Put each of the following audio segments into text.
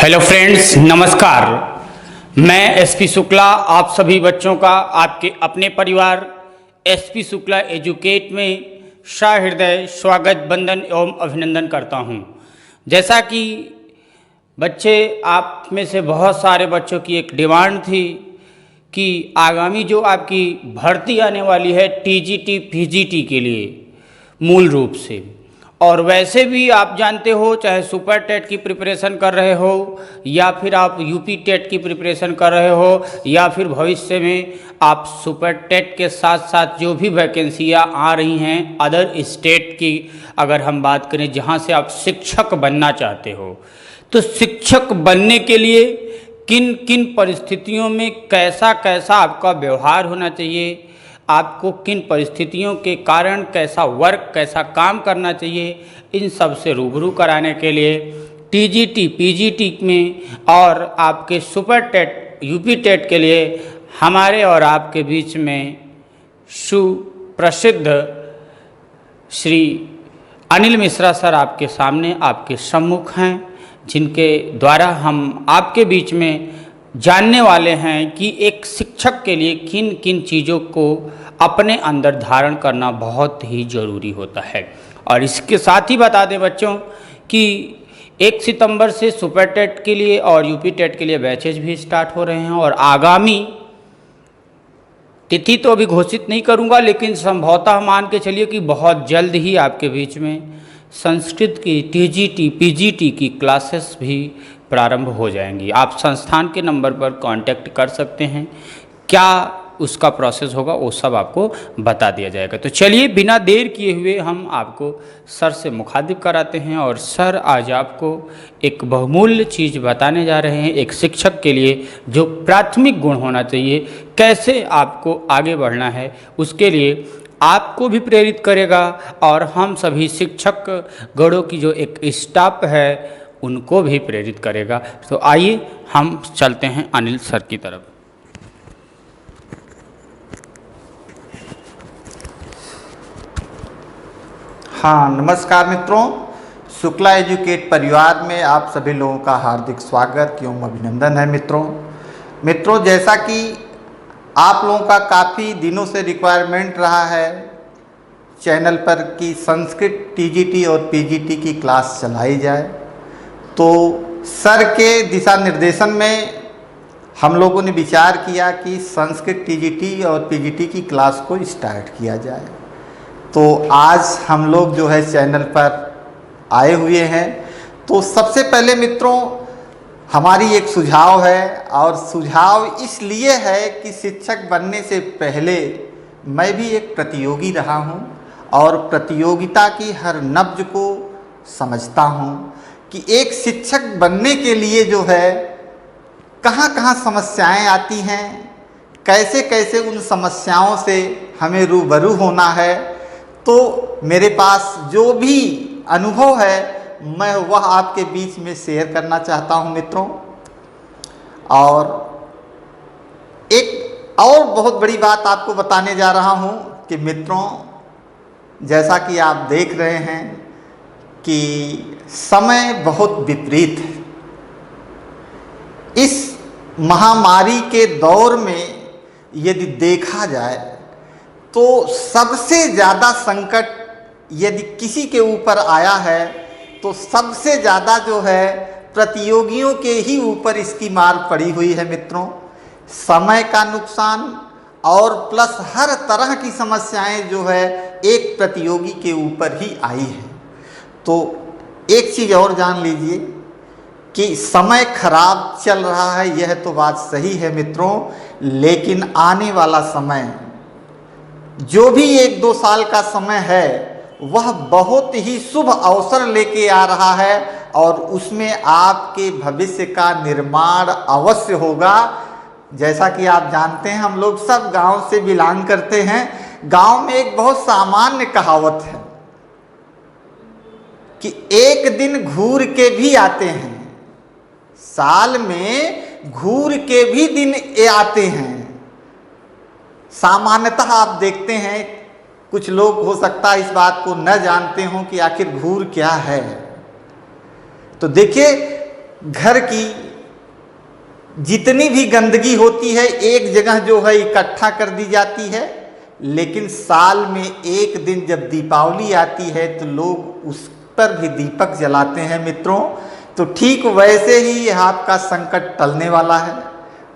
Hello friends, नमस्कार। मैं SP Shukla आप सभी बच्चों का आपके अपने परिवार एसपी शुक्ला एजुकेट में सहृदय स्वागत, वंदन एवं अभिनंदन करता हूं। जैसा कि बच्चे, आप में से बहुत सारे बच्चों की एक डिमांड थी कि आगामी जो आपकी भर्ती आने वाली है टीजीटी पीजीटी के लिए मूल रूप से, और वैसे भी आप जानते हो, चाहे सुपर टेट की प्रिपरेशन कर रहे हो या फिर आप यूपी टेट की प्रिपरेशन कर रहे हो या फिर भविष्य में आप सुपर टेट के साथ साथ जो भी वैकेंसियाँ आ रही हैं अदर स्टेट की, अगर हम बात करें जहां से आप शिक्षक बनना चाहते हो, तो शिक्षक बनने के लिए किन किन परिस्थितियों में कैसा कैसा आपका व्यवहार होना चाहिए, आपको किन परिस्थितियों के कारण कैसा वर्क, कैसा काम करना चाहिए, इन सब से रूबरू कराने के लिए टीजीटी पीजीटी में और आपके सुपर टेट यूपी टेट के लिए हमारे और आपके बीच में सुप्रसिद्ध श्री अनिल मिश्रा सर आपके सामने, आपके सम्मुख हैं, जिनके द्वारा हम आपके बीच में जानने वाले हैं कि एक शिक्षक के लिए किन किन चीज़ों को अपने अंदर धारण करना बहुत ही ज़रूरी होता है। और इसके साथ ही बता दें बच्चों कि 1 सितंबर से सुपर टेट के लिए और यूपी टेट के लिए बैचेज भी स्टार्ट हो रहे हैं, और आगामी तिथि तो अभी घोषित नहीं करूंगा, लेकिन संभवतः मान के चलिए कि बहुत जल्द ही आपके बीच में संस्कृत की टीजीटी पीजीटी की क्लासेस भी प्रारंभ हो जाएंगी। आप संस्थान के नंबर पर कांटेक्ट कर सकते हैं, क्या उसका प्रोसेस होगा वो सब आपको बता दिया जाएगा। तो चलिए बिना देर किए हुए हम आपको सर से मुखातिब कराते हैं, और सर आज आपको एक बहुमूल्य चीज़ बताने जा रहे हैं एक शिक्षक के लिए जो प्राथमिक गुण होना चाहिए, कैसे आपको आगे बढ़ना है, उसके लिए आपको भी प्रेरित करेगा और हम सभी शिक्षक गणों की जो एक स्टाफ है उनको भी प्रेरित करेगा। तो आइए हम चलते हैं अनिल सर की तरफ। हाँ, नमस्कार मित्रों, शुक्ला एजुकेट परिवार में आप सभी लोगों का हार्दिक स्वागत एवं अभिनंदन है। मित्रों जैसा कि आप लोगों का काफ़ी दिनों से रिक्वायरमेंट रहा है चैनल पर कि संस्कृत टीजीटी और पीजीटी की क्लास चलाई जाए, तो सर के दिशा निर्देशन में हम लोगों ने विचार किया कि संस्कृत टीजीटी और पीजीटी की क्लास को स्टार्ट किया जाए। तो आज हम लोग जो है चैनल पर आए हुए हैं। तो सबसे पहले मित्रों हमारी एक सुझाव है, और सुझाव इसलिए है कि शिक्षक बनने से पहले मैं भी एक प्रतियोगी रहा हूं और प्रतियोगिता की हर नब्ज को समझता हूं कि एक शिक्षक बनने के लिए जो है कहां कहां समस्याएं आती हैं, कैसे कैसे उन समस्याओं से हमें रूबरू होना है। तो मेरे पास जो भी अनुभव है मैं वह आपके बीच में शेयर करना चाहता हूं मित्रों। और एक और बहुत बड़ी बात आपको बताने जा रहा हूं कि मित्रों, जैसा कि आप देख रहे हैं कि समय बहुत विपरीत है। इस महामारी के दौर में यदि देखा जाए तो सबसे ज़्यादा संकट यदि किसी के ऊपर आया है तो सबसे ज़्यादा जो है प्रतियोगियों के ही ऊपर इसकी मार पड़ी हुई है मित्रों। समय का नुकसान और प्लस हर तरह की समस्याएं जो है एक प्रतियोगी के ऊपर ही आई है। तो एक चीज़ और जान लीजिए कि समय खराब चल रहा है, यह तो बात सही है मित्रों, लेकिन आने वाला समय जो भी 1-2 साल का समय है वह बहुत ही शुभ अवसर लेके आ रहा है, और उसमें आपके भविष्य का निर्माण अवश्य होगा। जैसा कि आप जानते हैं, हम लोग सब गांव से बिलोंग करते हैं। गांव में एक बहुत सामान्य कहावत है कि एक दिन घूर के भी आते हैं, साल में घूर के भी दिन आते हैं। सामान्यतः आप देखते हैं कुछ लोग हो सकता है इस बात को न जानते हों कि आखिर घूर क्या है। तो देखिए घर की जितनी भी गंदगी होती है एक जगह जो है इकट्ठा कर दी जाती है, लेकिन साल में एक दिन जब दीपावली आती है तो लोग उस पर भी दीपक जलाते हैं मित्रों। तो ठीक वैसे ही आपका संकट टलने वाला है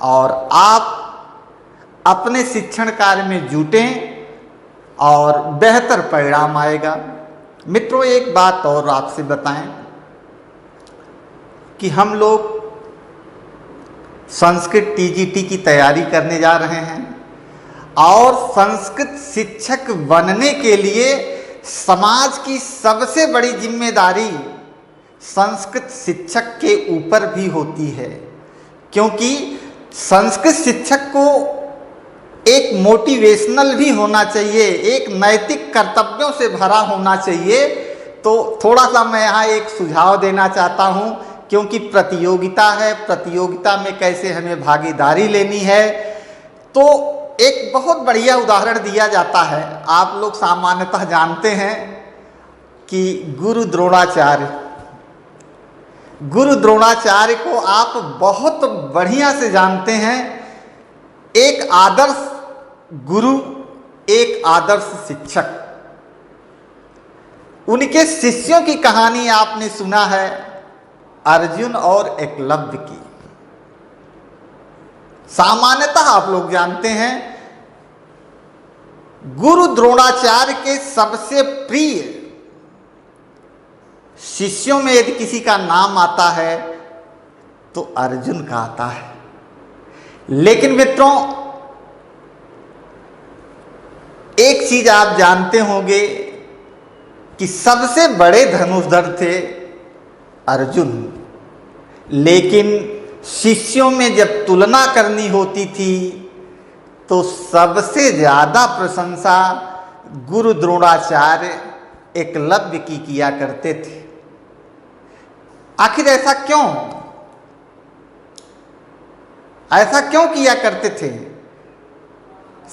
और आप अपने शिक्षण कार्य में जुटें और बेहतर परिणाम आएगा। मित्रों, एक बात और आपसे बताएं कि हम लोग संस्कृत टीजीटी की तैयारी करने जा रहे हैं और संस्कृत शिक्षक बनने के लिए समाज की सबसे बड़ी जिम्मेदारी संस्कृत शिक्षक के ऊपर भी होती है, क्योंकि संस्कृत शिक्षक को एक मोटिवेशनल भी होना चाहिए, एक नैतिक कर्तव्यों से भरा होना चाहिए। तो थोड़ा सा मैं यहाँ एक सुझाव देना चाहता हूँ, क्योंकि प्रतियोगिता है, प्रतियोगिता में कैसे हमें भागीदारी लेनी है। तो एक बहुत बढ़िया उदाहरण दिया जाता है। आप लोग सामान्यतः जानते हैं कि गुरु द्रोणाचार्य को आप बहुत बढ़िया से जानते हैं। एक आदर्श गुरु, एक आदर्श शिक्षक। उनके शिष्यों की कहानी आपने सुना है, अर्जुन और एकलव्य की। सामान्यतः आप लोग जानते हैं गुरु द्रोणाचार्य के सबसे प्रिय शिष्यों में यदि किसी का नाम आता है तो अर्जुन का आता है। लेकिन मित्रों, एक चीज आप जानते होंगे कि सबसे बड़े धनुर्धर थे अर्जुन, लेकिन शिष्यों में जब तुलना करनी होती थी तो सबसे ज्यादा प्रशंसा गुरु द्रोणाचार्य एकलव्य की किया करते थे। आखिर ऐसा क्यों किया करते थे?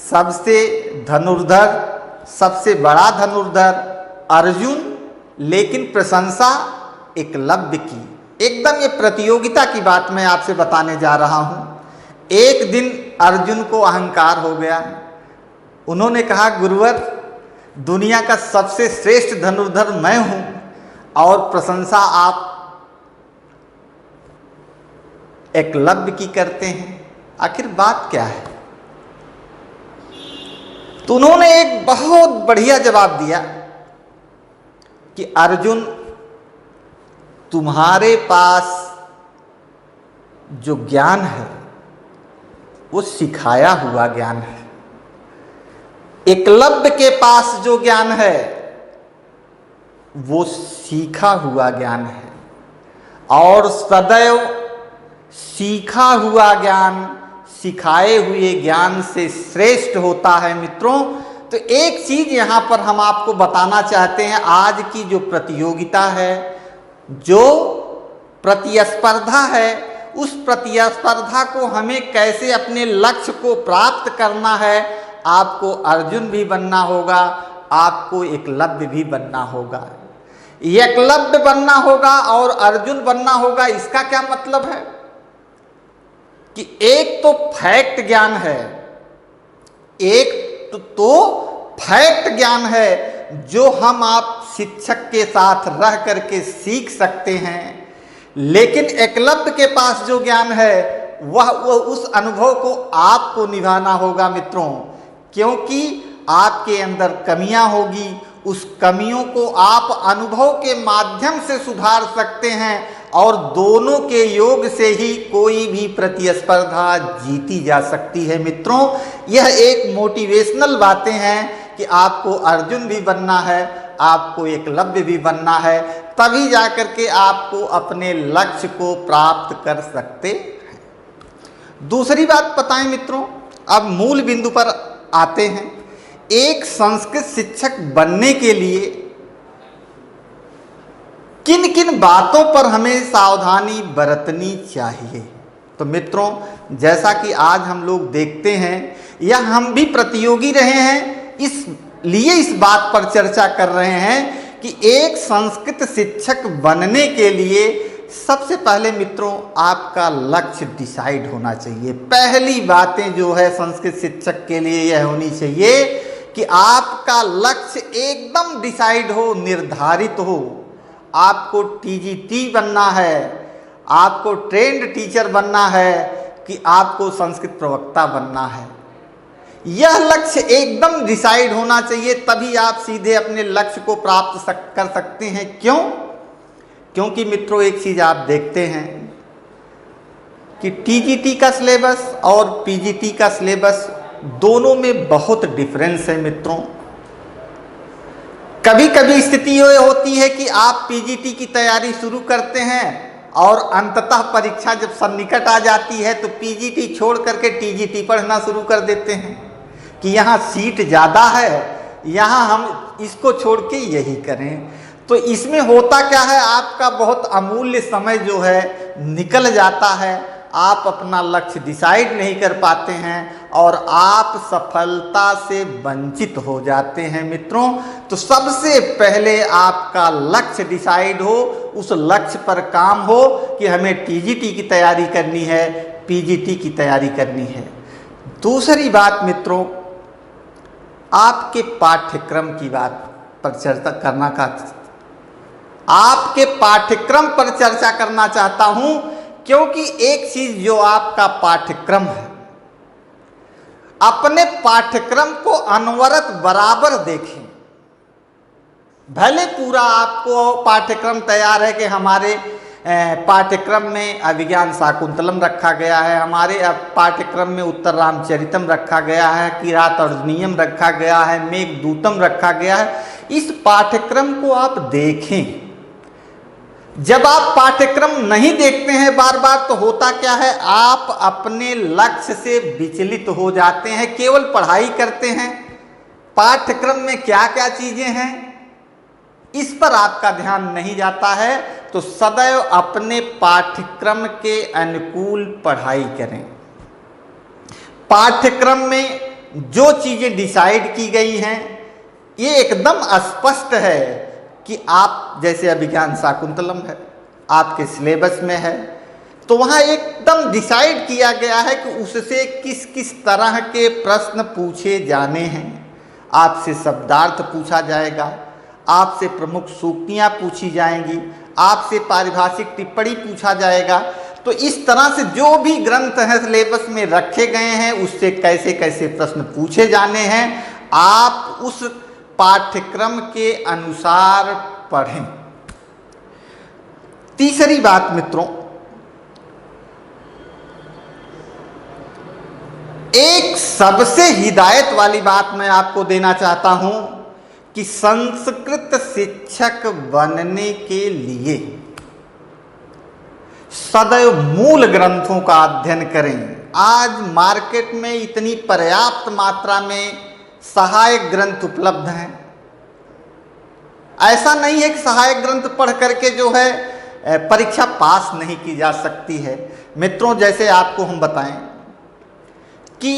सबसे धनुर्धर, सबसे बड़ा धनुर्धर अर्जुन, लेकिन प्रशंसा एकलव्य की। एकदम ये प्रतियोगिता की बात मैं आपसे बताने जा रहा हूं। एक दिन अर्जुन को अहंकार हो गया। उन्होंने कहा, गुरुवर, दुनिया का सबसे श्रेष्ठ धनुर्धर मैं हूं और प्रशंसा आप एकलव्य की करते हैं, आखिर बात क्या है? तो उन्होंने एक बहुत बढ़िया जवाब दिया कि अर्जुन, तुम्हारे पास जो ज्ञान है वो सिखाया हुआ ज्ञान है। एकलव्य के पास जो ज्ञान है वो सीखा हुआ ज्ञान है, और सदैव सीखा हुआ ज्ञान सिखाए हुए ज्ञान से श्रेष्ठ होता है। मित्रों, तो एक चीज यहां पर हम आपको बताना चाहते हैं। आज की जो प्रतियोगिता है, जो प्रतिस्पर्धा है, उस प्रतिस्पर्धा को हमें कैसे अपने लक्ष्य को प्राप्त करना है। आपको अर्जुन भी बनना होगा, आपको एकलव्य भी बनना होगा। एकलव्य बनना होगा और अर्जुन बनना होगा, इसका क्या मतलब है कि एक तो फैक्ट ज्ञान है, एक तो फैक्ट ज्ञान है जो हम आप शिक्षक के साथ रह करके सीख सकते हैं। लेकिन एकलव्य के पास जो ज्ञान है वह उस अनुभव को आपको निभाना होगा मित्रों, क्योंकि आपके अंदर कमियां होगी, उस कमियों को आप अनुभव के माध्यम से सुधार सकते हैं और दोनों के योग से ही कोई भी प्रतिस्पर्धा जीती जा सकती है। मित्रों, यह एक मोटिवेशनल बातें हैं कि आपको अर्जुन भी बनना है, आपको एकलव्य भी बनना है, तभी जाकर के आपको अपने लक्ष्य को प्राप्त कर सकते हैं। दूसरी बात बताएं मित्रों, अब मूल बिंदु पर आते हैं। एक संस्कृत शिक्षक बनने के लिए किन किन बातों पर हमें सावधानी बरतनी चाहिए? तो मित्रों, जैसा कि आज हम लोग देखते हैं या हम भी प्रतियोगी रहे हैं, इसलिए इस बात पर चर्चा कर रहे हैं कि एक संस्कृत शिक्षक बनने के लिए सबसे पहले मित्रों आपका लक्ष्य डिसाइड होना चाहिए। पहली बातें जो है संस्कृत शिक्षक के लिए यह होनी चाहिए कि आपका लक्ष्य एकदम डिसाइड हो, निर्धारित हो। आपको टीजीटी बनना है, आपको ट्रेंड टीचर बनना है कि आपको संस्कृत प्रवक्ता बनना है। यह लक्ष्य एकदम डिसाइड होना चाहिए, तभी आप सीधे अपने लक्ष्य को प्राप्त कर सकते हैं। क्यों? क्योंकि मित्रों एक चीज आप देखते हैं कि टीजीटी का सिलेबस और पीजीटी का सिलेबस दोनों में बहुत डिफरेंस है मित्रों। कभी कभी स्थिति यह होती है कि आप पीजीटी की तैयारी शुरू करते हैं और अंततः परीक्षा जब सन्निकट आ जाती है तो पीजीटी छोड़ करके टीजीटी पढ़ना शुरू कर देते हैं कि यहाँ सीट ज़्यादा है, यहाँ हम इसको छोड़ के यही करें। तो इसमें होता क्या है, आपका बहुत अमूल्य समय जो है निकल जाता है, आप अपना लक्ष्य डिसाइड नहीं कर पाते हैं और आप सफलता से वंचित हो जाते हैं मित्रों। तो सबसे पहले आपका लक्ष्य डिसाइड हो, उस लक्ष्य पर काम हो कि हमें टीजीटी की तैयारी करनी है, पीजीटी की तैयारी करनी है। दूसरी बात मित्रों, आपके पाठ्यक्रम की बात पर चर्चा करना आपके पाठ्यक्रम पर चर्चा करना चाहता हूं, क्योंकि एक चीज जो आपका पाठ्यक्रम है, अपने पाठ्यक्रम को अनवरत बराबर देखें। भले पूरा आपको पाठ्यक्रम तैयार है कि हमारे पाठ्यक्रम में अभिज्ञान शाकुंतलम रखा गया है, हमारे पाठ्यक्रम में उत्तर रामचरितम रखा गया है, किरात अर्जुनीयम रखा गया है, मेघदूतम रखा गया है। इस पाठ्यक्रम को आप देखें। जब आप पाठ्यक्रम नहीं देखते हैं बार बार तो होता क्या है, आप अपने लक्ष्य से विचलित हो जाते हैं, केवल पढ़ाई करते हैं। पाठ्यक्रम में क्या क्या चीजें हैं इस पर आपका ध्यान नहीं जाता है। तो सदैव अपने पाठ्यक्रम के अनुकूल पढ़ाई करें। पाठ्यक्रम में जो चीजें डिसाइड की गई हैं ये एकदम स्पष्ट है कि आप जैसे अभिज्ञान शाकुंतलम है आपके सिलेबस में है, तो वहाँ एकदम डिसाइड किया गया है कि उससे किस किस तरह के प्रश्न पूछे जाने हैं। आपसे शब्दार्थ पूछा जाएगा, आपसे प्रमुख सूक्तियाँ पूछी जाएंगी, आपसे पारिभाषिक टिप्पणी पूछा जाएगा। तो इस तरह से जो भी ग्रंथ हैं सिलेबस में रखे गए हैं उससे कैसे कैसे प्रश्न पूछे जाने हैं, आप उस पाठ्यक्रम के अनुसार पढ़ें। तीसरी बात मित्रों, एक सबसे हिदायत वाली बात मैं आपको देना चाहता हूं कि संस्कृत शिक्षक बनने के लिए सदैव मूल ग्रंथों का अध्ययन करें। आज मार्केट में इतनी पर्याप्त मात्रा में सहायक ग्रंथ उपलब्ध हैं। ऐसा नहीं है कि सहायक ग्रंथ पढ़ करके जो है परीक्षा पास नहीं की जा सकती है। मित्रों जैसे आपको हम बताएं कि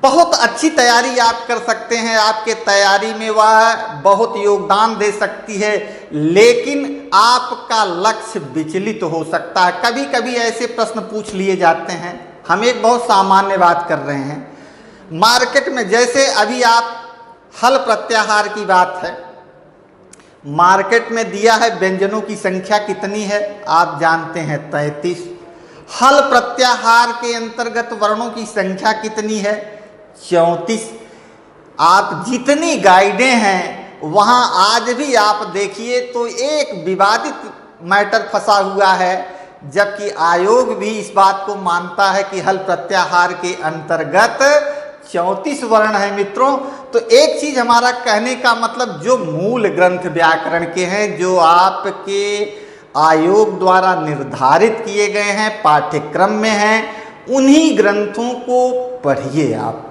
बहुत अच्छी तैयारी आप कर सकते हैं, आपके तैयारी में वह बहुत योगदान दे सकती है, लेकिन आपका लक्ष्य विचलित हो सकता है। कभी कभी ऐसे प्रश्न पूछ लिए जाते हैं, हम एक बहुत सामान्य बात कर रहे हैं मार्केट में। जैसे अभी आप हल प्रत्याहार की बात है, मार्केट में दिया है व्यंजनों की संख्या कितनी है, आप जानते हैं 33। हल प्रत्याहार के अंतर्गत वर्णों की संख्या कितनी है, 34। आप जितनी गाइडें हैं वहाँ आज भी आप देखिए तो एक विवादित मैटर फंसा हुआ है, जबकि आयोग भी इस बात को मानता है कि हल प्रत्याहार के अंतर्गत 34 वर्ण है मित्रों। तो एक चीज हमारा कहने का मतलब, जो मूल ग्रंथ व्याकरण के हैं, जो आपके आयोग द्वारा निर्धारित किए गए हैं, पाठ्यक्रम में हैं, उन्हीं ग्रंथों को पढ़िए। आप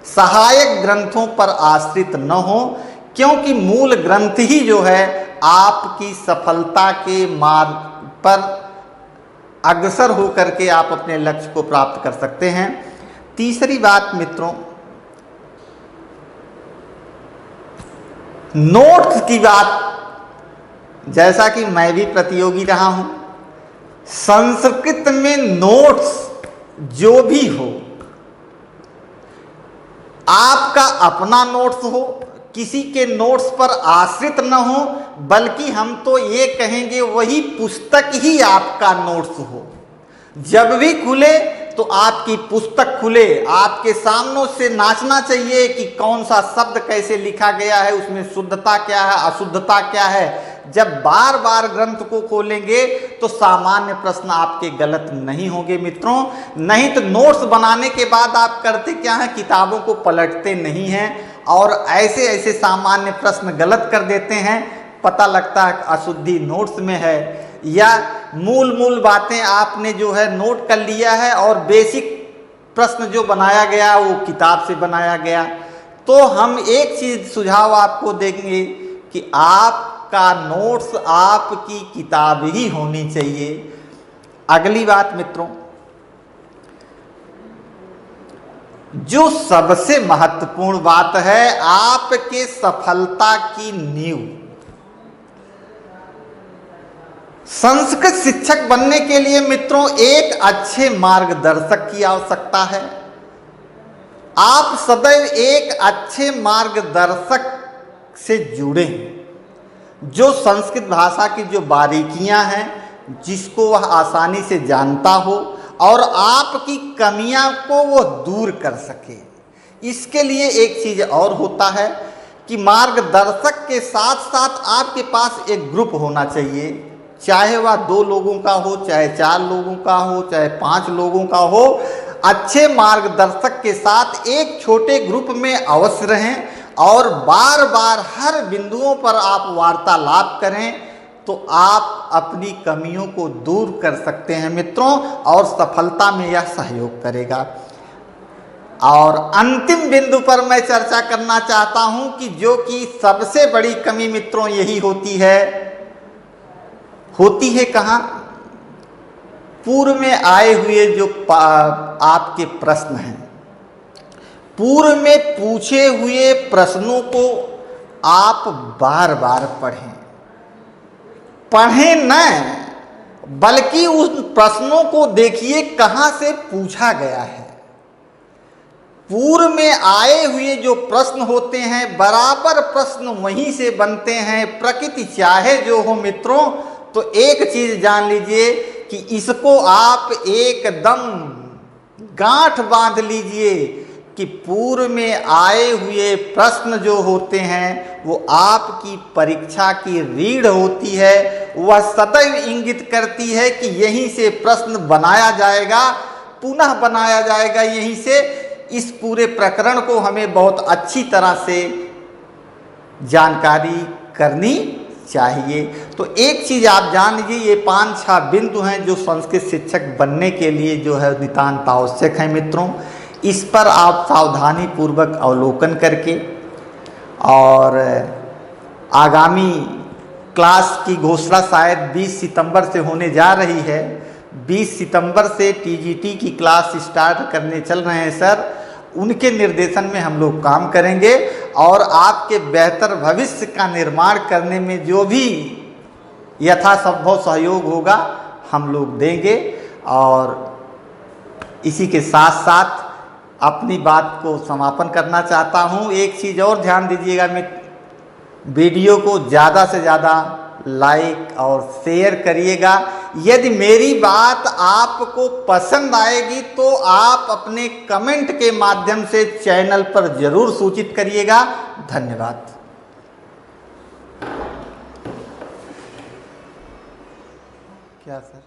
सहायक ग्रंथों पर आश्रित न हो, क्योंकि मूल ग्रंथ ही जो है आपकी सफलता के मार्ग पर अग्रसर होकर के आप अपने लक्ष्य को प्राप्त कर सकते हैं। तीसरी बात मित्रों, नोट्स की बात। जैसा कि मैं भी प्रतियोगी रहा हूं, संस्कृत में नोट्स जो भी हो, आपका अपना नोट्स हो, किसी के नोट्स पर आश्रित न हो, बल्कि हम तो ये कहेंगे वही पुस्तक ही आपका नोट्स हो। जब भी खुले तो आपकी पुस्तक खुले, आपके सामने से नाचना चाहिए कि कौन सा शब्द कैसे लिखा गया है, उसमें शुद्धता क्या है, अशुद्धता क्या है। जब बार बार ग्रंथ को खोलेंगे तो सामान्य प्रश्न आपके गलत नहीं होंगे मित्रों। नहीं तो नोट्स बनाने के बाद आप करते क्या हैं, किताबों को पलटते नहीं हैं और ऐसे ऐसे सामान्य प्रश्न गलत कर देते हैं। पता लगता है अशुद्धि नोट्स में है, या मूल बातें आपने जो है नोट कर लिया है और बेसिक प्रश्न जो बनाया गया वो किताब से बनाया गया। तो हम एक चीज सुझाव आपको देंगे कि आपका नोट्स आपकी किताब ही होनी चाहिए। अगली बात मित्रों, जो सबसे महत्वपूर्ण बात है आपके सफलता की नींव, संस्कृत शिक्षक बनने के लिए मित्रों एक अच्छे मार्गदर्शक की आवश्यकता है। आप सदैव एक अच्छे मार्गदर्शक से जुड़े, जो संस्कृत भाषा की जो बारीकियां हैं जिसको वह आसानी से जानता हो और आपकी कमियां को वो दूर कर सके। इसके लिए एक चीज और होता है कि मार्गदर्शक के साथ साथ आपके पास एक ग्रुप होना चाहिए, चाहे वह 2 लोगों का हो, चाहे 4 लोगों का हो, चाहे 5 लोगों का हो। अच्छे मार्गदर्शक के साथ एक छोटे ग्रुप में अवश्य रहें और बार बार हर बिंदुओं पर आप वार्तालाप करें, तो आप अपनी कमियों को दूर कर सकते हैं मित्रों, और सफलता में यह सहयोग करेगा। और अंतिम बिंदु पर मैं चर्चा करना चाहता हूं कि जो कि सबसे बड़ी कमी मित्रों यही होती है कहाँ, पूर्व में आए हुए जो आपके प्रश्न हैं, पूर्व में पूछे हुए प्रश्नों को आप बार बार पढ़ें न, बल्कि उन प्रश्नों को देखिए कहाँ से पूछा गया है। पूर्व में आए हुए जो प्रश्न होते हैं बराबर प्रश्न वहीं से बनते हैं। प्रकृति चाहे जो हो मित्रों, तो एक चीज जान लीजिए कि इसको आप एकदम गांठ बांध लीजिए कि पूर्व में आए हुए प्रश्न जो होते हैं वो आपकी परीक्षा की रीढ़ होती है। वह सदैव इंगित करती है कि यहीं से प्रश्न बनाया जाएगा, पुनः बनाया जाएगा यहीं से। इस पूरे प्रकरण को हमें बहुत अच्छी तरह से जानकारी करनी चाहिए। तो एक चीज आप जान लीजिए, ये 5-6 बिंदु हैं जो संस्कृत शिक्षक बनने के लिए जो है नितांत आवश्यक है मित्रों। इस पर आप सावधानी पूर्वक अवलोकन करके और आगामी क्लास की घोषणा शायद 20 सितंबर से होने जा रही है। 20 सितंबर से टीजीटी की क्लास स्टार्ट करने चल रहे हैं सर, उनके निर्देशन में हम लोग काम करेंगे और आपके बेहतर भविष्य का निर्माण करने में जो भी यथासंभव सहयोग होगा हम लोग देंगे। और इसी के साथ साथ अपनी बात को समापन करना चाहता हूँ। एक चीज़ और ध्यान दीजिएगा, वीडियो को ज़्यादा से ज़्यादा लाइक और शेयर करिएगा। यदि मेरी बात आपको पसंद आएगी तो आप अपने कमेंट के माध्यम से चैनल पर जरूर सूचित करिएगा। धन्यवाद। क्या सर?